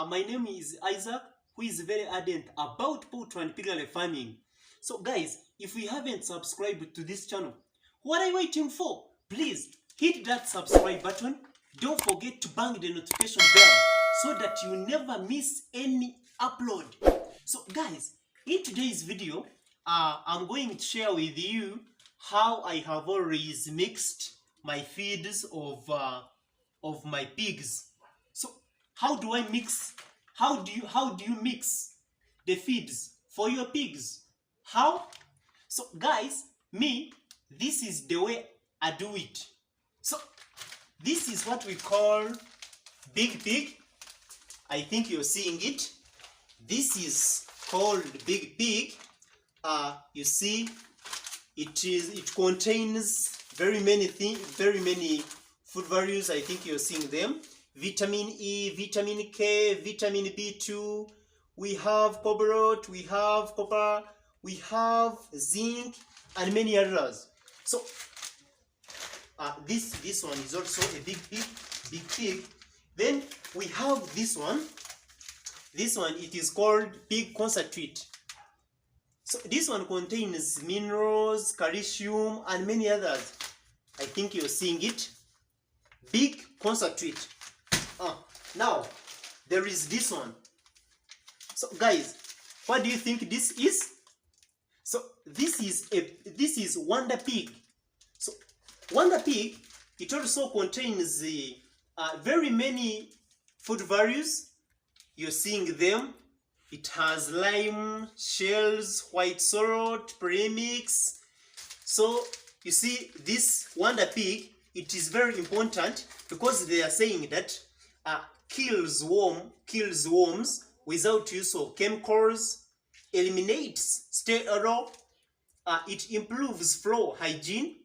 My name is Isaac, who is very ardent about poultry and pig farming. So guys, if you haven't subscribed to this channel, what are you waiting for? Please hit that subscribe button. Don't forget to bang the notification bell so that you never miss any upload. So guys, in today's video, I'm going to share with you how I have always mixed my feeds of my pigs. So how do I mix? How do you mix the feeds for your pigs? How? So guys, this is the way I do it. So this is what we call big pig. I think you're seeing it. This is called big pig. You see, it contains very many food values. I think you're seeing them. Vitamin E, vitamin K, vitamin B2. We have cobalt, we have copper, we have zinc, and many others. So this one is also a big pig. Then we have this one. This one, it is called pig concentrate. So this one contains minerals, calcium, and many others. I think you're seeing it. Big concentrate. Now there is this one. So guys, what do you think this is? So this is Wonder Pig. So Wonder Pig, it also contains very many food values. You're seeing them. It has lime, shells, white salt, premix. So you see, this Wonder Pig, it is very important because they are saying that kills worms without use of chemicals, eliminates stray odor, it improves floor hygiene.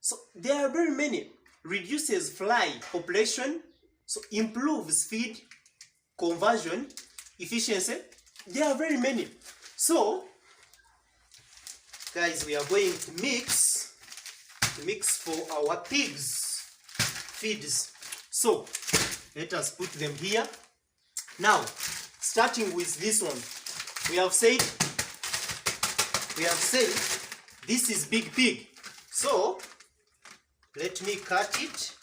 So there are very many. Reduces fly population, so improves feed conversion efficiency. There are very many. So guys, we are going to mix for our pigs feeds. So let us put them here. Now, starting with this one, we have said this is big pig. So let me cut it.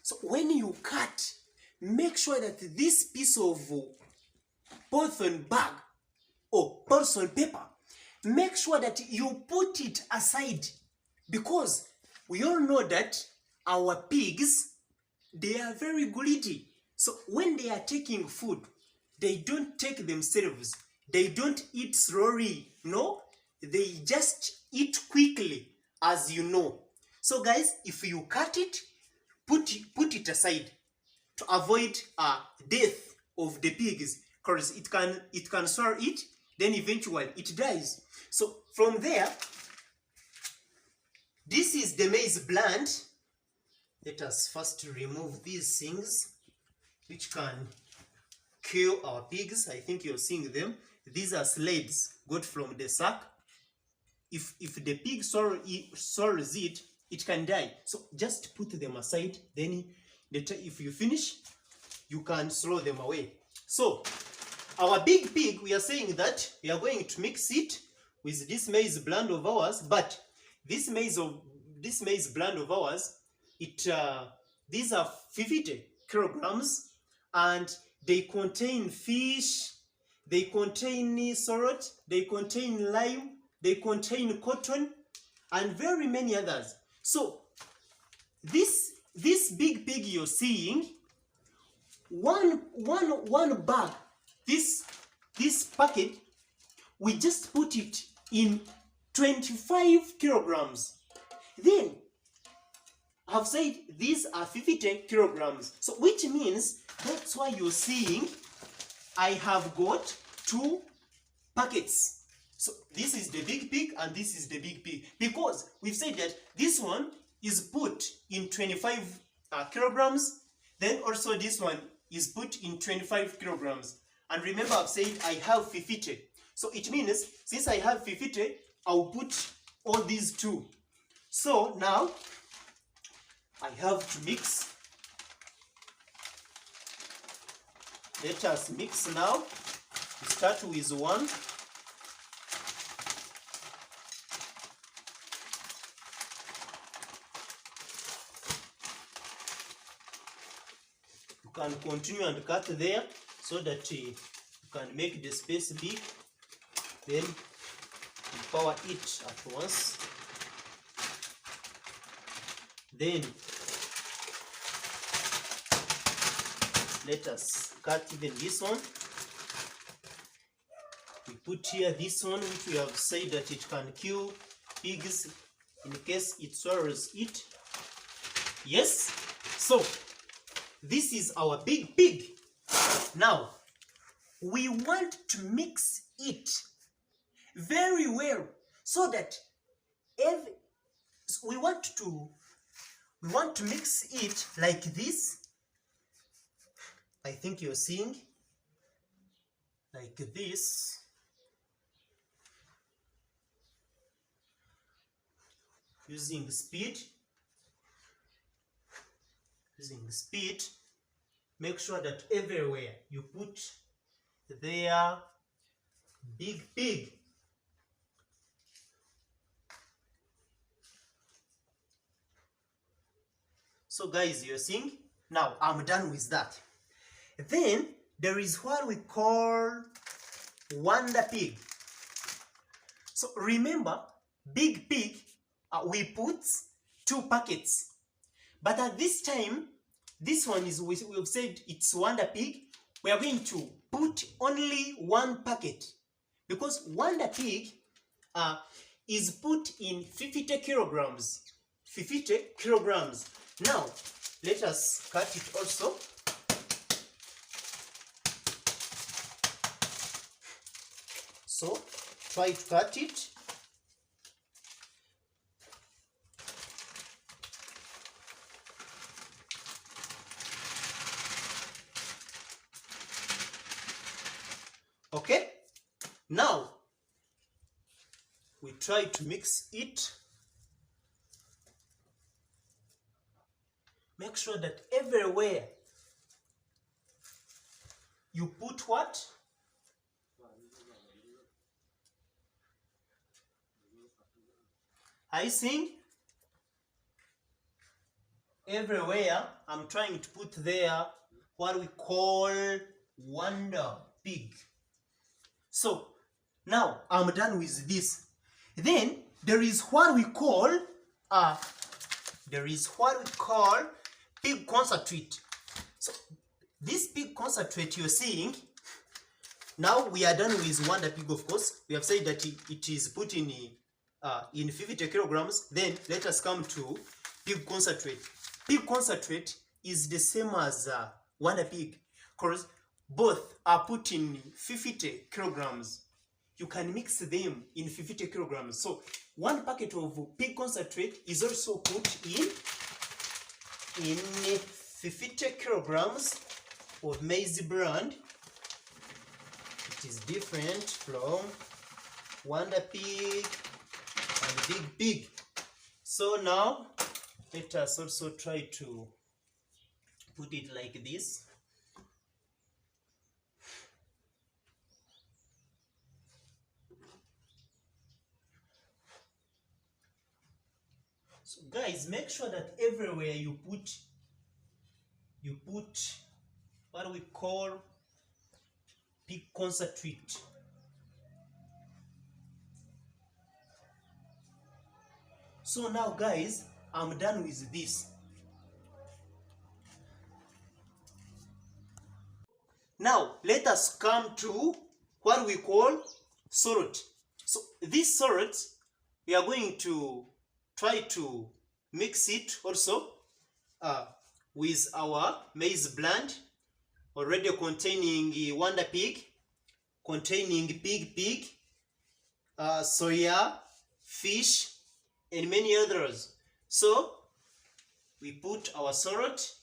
So when you cut, make sure that this piece of polythene bag or porcelain paper, make sure that you put it aside, because we all know that our pigs, they are very greedy. So when they are taking food, they don't take themselves. They don't eat slowly. No, they just eat quickly, as you know. So guys, if you cut it, put it aside to avoid death of the pigs, because it can swallow it, then eventually it dies. So from there, this is the maize plant. Let us first remove these things which can kill our pigs. I think you're seeing them. These are slabs got from the sack. If the pig swallows it, it can die. So just put them aside. Then if you finish, you can throw them away. So our big pig, we are saying that we are going to mix it with this maize blend of ours. But this maize blend of ours, these are 50 kilograms, and they contain fish, they contain salt, they contain lime, they contain cotton, and very many others. So this big pig you're seeing, one bag, this packet, we just put it in 25 kilograms. Then I've said these are 50 kilograms. So which means that's why you're seeing I have got 2 packets. So this is the big pig and this is the big pig, because we've said that this one is put in 25 kilograms. Then also this one is put in 25 kilograms. And remember, I've said I have 50. So it means since I have 50, I'll put all these 2. So now I have to mix Let us mix now. We start with one. You can continue and cut there so that you can make the space big. Then you power it at once. Then let us cut even this one. We put here this one, which we have said that it can kill pigs in case it swallows it. Yes, so this is our big pig. Now we want to mix it very well so that we want to mix it like this. I think you're seeing like this. Using speed. Make sure that everywhere you put their big pig. So guys, you're seeing? Now I'm done with that. Then there is what we call Wonder Pig. So remember, big pig, we put 2 packets. But at this time, this one is, we've said it's Wonder Pig. We are going to put only 1 packet. Because Wonder Pig is put in 50 kilograms. 50 kilograms. Now, let us cut it also. So, try to cut it. Okay, now we try to mix it. Make sure that everywhere you put what? I think everywhere I'm trying to put there what we call Wonder Pig. So now I'm done with this. Then there is what we call pig concentrate. So this pig concentrate you're seeing, now we are done with Wonder Pig, of course. We have said that it is put in 50 kilograms. Then let us come to pig concentrate. Pig concentrate is the same as Wonder Pig, because both are put in 50 kilograms. You can mix them in 50 kilograms. So 1 packet of pig concentrate is also put in 50 kilograms of maize bran. It is different from Wonder Pig and Big Pig. So now let us also try to put it like this. So guys, make sure that everywhere you put what we call pig concentrate. So now guys, I'm done with this. Now let us come to what we call salt. So this salt, we are going to try to mix it also with our maize blend, already containing Wonder Pig, containing Big Pig, soya, fish, and many others. So we put our salt.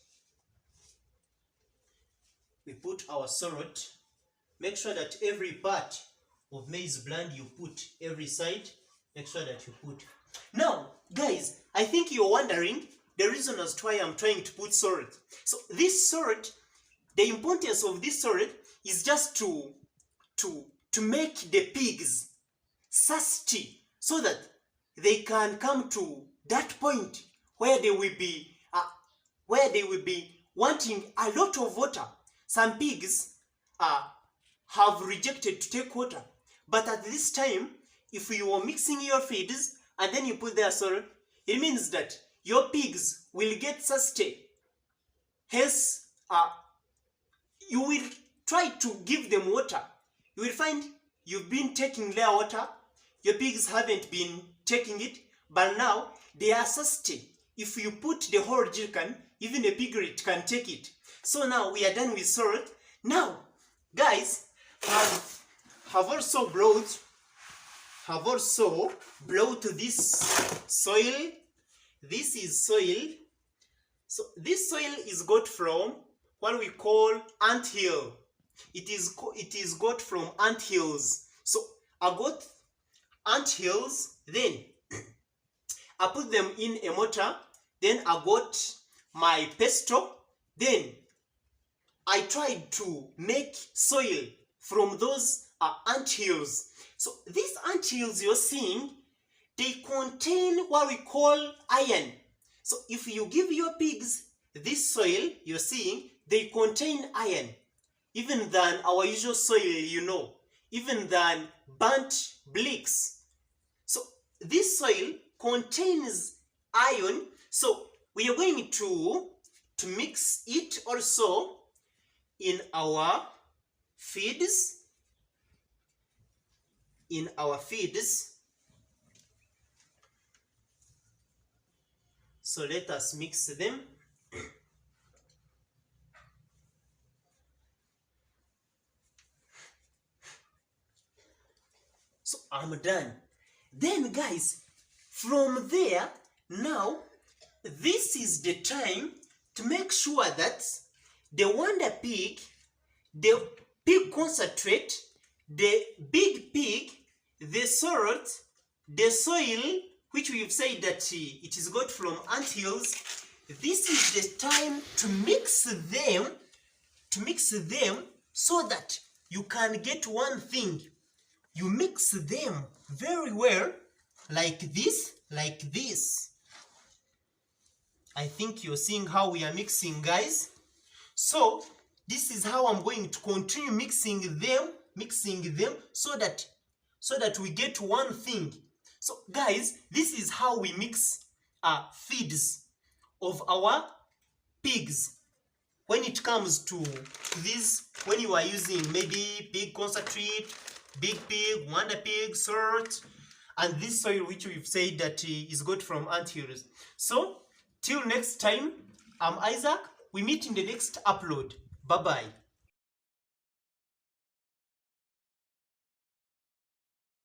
Make sure that every part of maize blend you put, every side, make sure that you put. Now, guys, I think you're wondering the reason as to why I'm trying to put salt. So this salt, the importance of this soil is just to make the pigs thirsty, so that they can come to that point where they will be wanting a lot of water. Some pigs have rejected to take water, but at this time, if you are mixing your feeds and then you put their soil, it means that your pigs will get thirsty. Hence, you will try to give them water. You will find you've been taking their water, your pigs haven't been taking it, but now they are thirsty. If you put the whole jerrycan, even a piglet can take it. So now we are done with salt. Now, guys, have also brought this soil. This is soil. So this soil is got from what we call ant hill. It is got from ant hills. So I got ant hills, then I put them in a mortar, then I got my pesto, then I tried to make soil from those ant hills. So these ant hills you're seeing, they contain what we call iron. So if you give your pigs this soil you're seeing, they contain iron, even than our usual soil, even than burnt bricks. So this soil contains iron, so we are going to mix it also in our feeds. So let us mix them. So I'm done. Then guys, from there, now this is the time to make sure that the wonder pig, the pig concentrate, the big pig, the salt, the soil, which we've said that it is got from ant hills, this is the time to mix them so that you can get one thing. You mix them very well, like this. I think you're seeing how we are mixing, guys. So this is how I'm going to continue mixing them so that we get one thing. So guys, this is how we mix feeds of our pigs. When it comes to this, when you are using maybe pig concentrate, big pig, wonder pig, salt, and this soil which we've said that is got from ant hills. So till next time, I'm Isaac. We meet in the next upload. Bye bye.